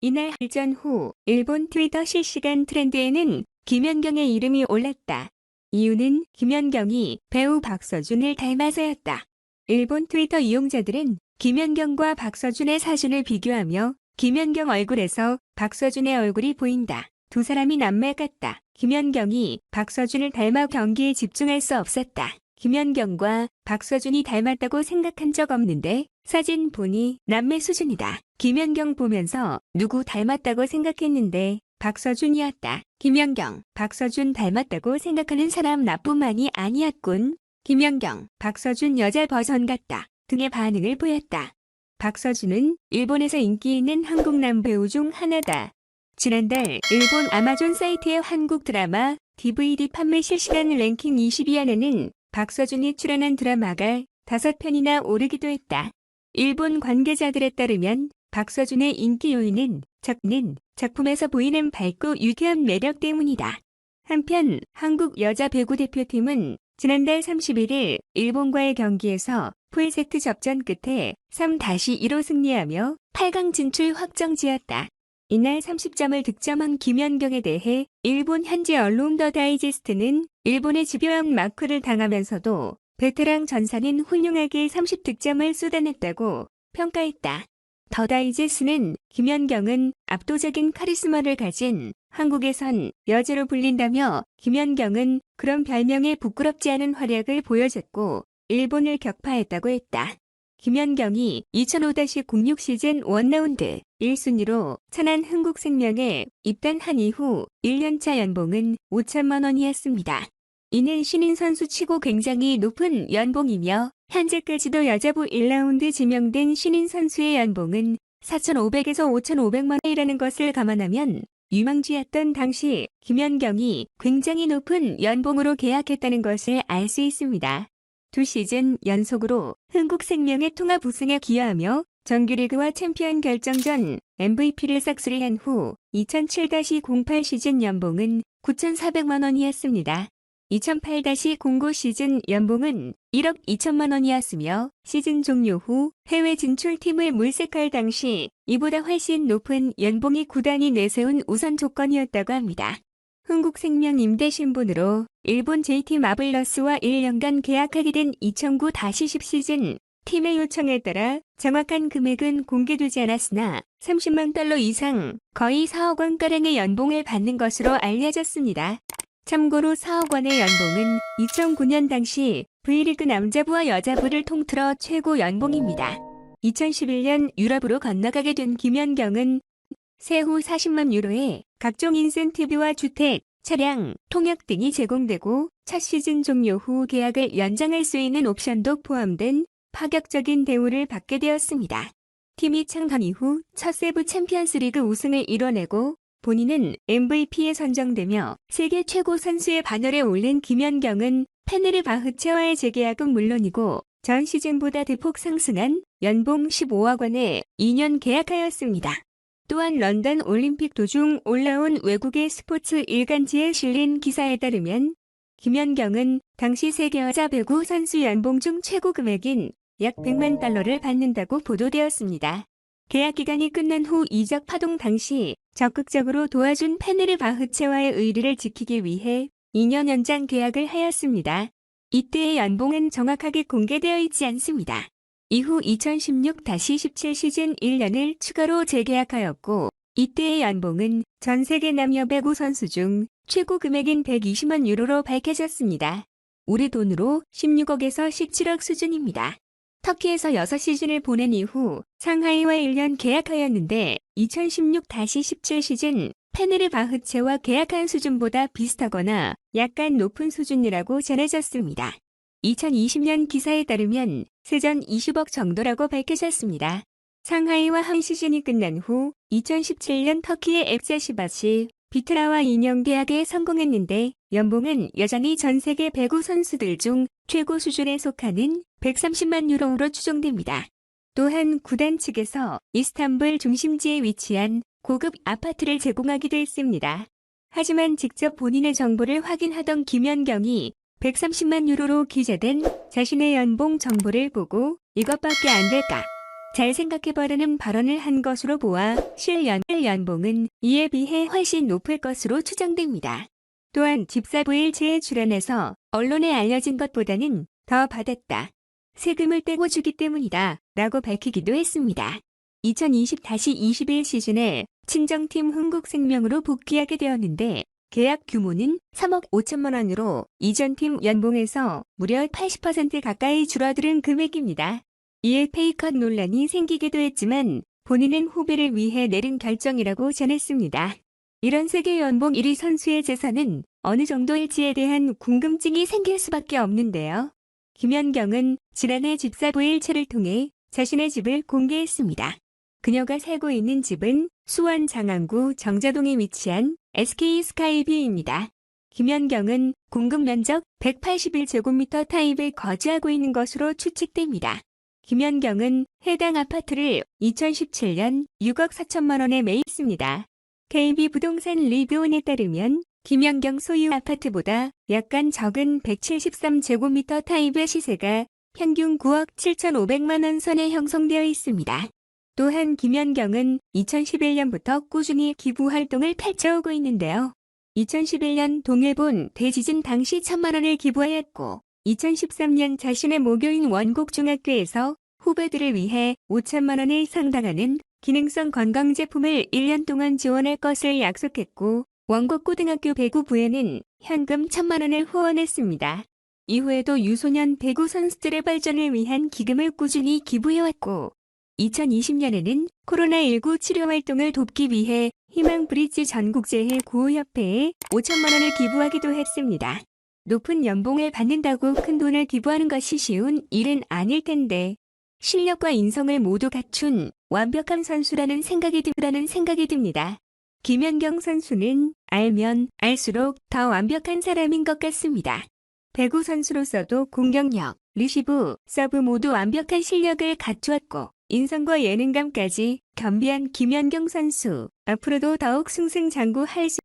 이날 일전 후 일본 트위터 실시간 트렌드에는 김연경의 이름이 올랐다. 이유는 김연경이 배우 박서준을 닮아서였다. 일본 트위터 이용자들은 김연경과 박서준의 사진을 비교하며 김연경 얼굴에서 박서준의 얼굴이 보인다. 두 사람이 남매 같다. 김연경이 박서준을 닮아 경기에 집중할 수 없었다. 김연경과 박서준이 닮았다고 생각한 적 없는데 사진 보니 남매 수준이다. 김연경 보면서 누구 닮았다고 생각했는데 박서준이었다. 김연경, 박서준 닮았다고 생각하는 사람 나뿐만이 아니었군. 김연경, 박서준 여자 버전 같다 등의 반응을 보였다. 박서준은 일본에서 인기 있는 한국 남배우 중 하나다. 지난달 일본 아마존 사이트의 한국 드라마 DVD 판매 실시간 랭킹 20위 안에는 박서준이 출연한 드라마가 5편이나 오르기도 했다. 일본 관계자들에 따르면 박서준의 인기 요인은 작품에서 보이는 밝고 유쾌한 매력 때문이다. 한편 한국 여자 배구 대표팀은 지난달 31일 일본과의 경기에서 풀세트 접전 끝에 3-2로 승리하며 8강 진출 확정지었다. 이날 30점을 득점한 김연경에 대해 일본 현지 언론 더 다이제스트는 일본의 집요한 마크를 당하면서도 베테랑 전사는 훌륭하게 30득점을 쏟아냈다고 평가했다. 더 다이제스트는 김연경은 압도적인 카리스마를 가진 한국에선 여제로 불린다며 김연경은 그런 별명에 부끄럽지 않은 활약을 보여줬고 일본을 격파했다고 했다. 김연경이 2005-06 시즌 1라운드 1순위로 천안 흥국생명에 입단한 이후 1년차 연봉은 5천만 원이었습니다. 이는 신인 선수 치고 굉장히 높은 연봉이며 현재까지도 여자부 1라운드 지명된 신인 선수의 연봉은 4,500에서 5,500만 원이라는 것을 감안하면 유망주였던 당시 김연경이 굉장히 높은 연봉으로 계약했다는 것을 알 수 있습니다. 2시즌 연속으로 흥국생명의 통합 우승에 기여하며 정규리그와 챔피언 결정전 MVP를 싹쓸이한 후 2007-08 시즌 연봉은 9,400만 원이었습니다. 2008-09 시즌 연봉은 1억 2천만 원이었으며 시즌 종료 후 해외 진출팀을 물색할 당시 이보다 훨씬 높은 연봉이 구단이 내세운 우선 조건이었다고 합니다. 흥국생명 임대 신분으로 일본 JT 마블러스와 1년간 계약하게 된 2009-10 시즌 팀의 요청에 따라 정확한 금액은 공개되지 않았으나 30만 달러 이상 거의 4억 원가량의 연봉을 받는 것으로 알려졌습니다. 참고로 4억 원의 연봉은 2009년 당시 V리그 남자부와 여자부를 통틀어 최고 연봉입니다. 2011년 유럽으로 건너가게 된 김연경은 세후 40만 유로에 각종 인센티브와 주택, 차량, 통역 등이 제공되고 첫 시즌 종료 후 계약을 연장할 수 있는 옵션도 포함된 파격적인 대우를 받게 되었습니다. 팀이 창단 이후 첫 세부 챔피언스리그 우승을 이뤄내고 본인은 MVP에 선정되며 세계 최고 선수의 반열에 올린 김연경은 페네르바흐체와의 재계약은 물론이고 전 시즌보다 대폭 상승한 연봉 15억 원에 2년 계약하였습니다. 또한 런던 올림픽 도중 올라온 외국의 스포츠 일간지에 실린 기사에 따르면 김연경은 당시 세계 여자 배구 선수 연봉 중 최고 금액인 약 100만 달러를 받는다고 보도되었습니다. 계약 기간이 끝난 후 이적 파동 당시 적극적으로 도와준 페네르바흐체와의 의리를 지키기 위해 2년 연장 계약을 하였습니다. 이때의 연봉은 정확하게 공개되어 있지 않습니다. 이후 2016-17 시즌 1년을 추가로 재계약하였고 이때의 연봉은 전 세계 남녀 배구 선수 중 최고 금액인 120만 유로로 밝혀졌습니다. 우리 돈으로 16억에서 17억 수준입니다. 터키에서 6시즌을 보낸 이후 상하이와 1년 계약하였는데 2016-17 시즌 페네르바흐체와 계약한 수준보다 비슷하거나 약간 높은 수준이라고 전해졌습니다. 2020년 기사에 따르면 세전 20억 정도라고 밝혀졌습니다. 상하이와 한 시즌이 끝난 후 2017년 터키의 엑자시바시 비트라와 2년 계약에 성공했는데 연봉은 여전히 전 세계 배구 선수들 중 최고 수준에 속하는 130만 유로로 추정됩니다. 또한 구단 측에서 이스탄불 중심지에 위치한 고급 아파트를 제공하기도 했습니다. 하지만 직접 본인의 정보를 확인하던 김연경이 130만 유로로 기재된 자신의 연봉 정보를 보고 이것밖에 안 될까? 잘 생각해보라는 발언을 한 것으로 보아 연봉은 이에 비해 훨씬 높을 것으로 추정됩니다. 또한 집사부 일체에 출연해서 언론에 알려진 것보다는 더 받았다. 세금을 떼고 주기 때문이다 라고 밝히기도 했습니다. 2020-21 시즌에 친정팀 흥국생명으로 복귀하게 되었는데 계약 규모는 3억 5천만 원으로 이전 팀 연봉에서 무려 80% 가까이 줄어드는 금액입니다. 이에 페이컷 논란이 생기기도 했지만 본인은 후배를 위해 내린 결정이라고 전했습니다. 이런 세계 연봉 1위 선수의 재산은 어느 정도일지에 대한 궁금증이 생길 수밖에 없는데요. 김연경은 지난해 집사부 일체를 통해 자신의 집을 공개했습니다. 그녀가 살고 있는 집은 수원 장안구 정자동에 위치한 SK 스카이뷰입니다. 김연경은 공급 면적 181제곱미터 타입에 거주하고 있는 것으로 추측됩니다. 김연경은 해당 아파트를 2017년 6억 4천만 원에 매입했습니다. KB부동산 리뷰원에 따르면 김연경 소유 아파트보다 약간 적은 173제곱미터 타입의 시세가 평균 9억 7,500만 원 선에 형성되어 있습니다. 또한 김연경은 2011년부터 꾸준히 기부 활동을 펼쳐오고 있는데요. 2011년 동해본 대지진 당시 1,000만 원을 기부하였고 2013년 자신의 모교인 원곡중학교에서 후배들을 위해 5천만 원에 상당하는 기능성 건강제품을 1년 동안 지원할 것을 약속했고 원곡고등학교 배구부에는 현금 1,000만 원을 후원했습니다. 이후에도 유소년 배구 선수들의 발전을 위한 기금을 꾸준히 기부해왔고 2020년에는 코로나19 치료 활동을 돕기 위해 희망브릿지 전국재해 구호협회에 5천만 원을 기부하기도 했습니다. 높은 연봉을 받는다고 큰 돈을 기부하는 것이 쉬운 일은 아닐 텐데 실력과 인성을 모두 갖춘 완벽한 선수라는 생각이 듭니다. 김연경 선수는 알면 알수록 더 완벽한 사람인 것 같습니다. 배구 선수로서도 공격력, 리시브, 서브 모두 완벽한 실력을 갖추었고 인성과 예능감까지 겸비한 김연경 선수. 앞으로도 더욱 승승장구할 수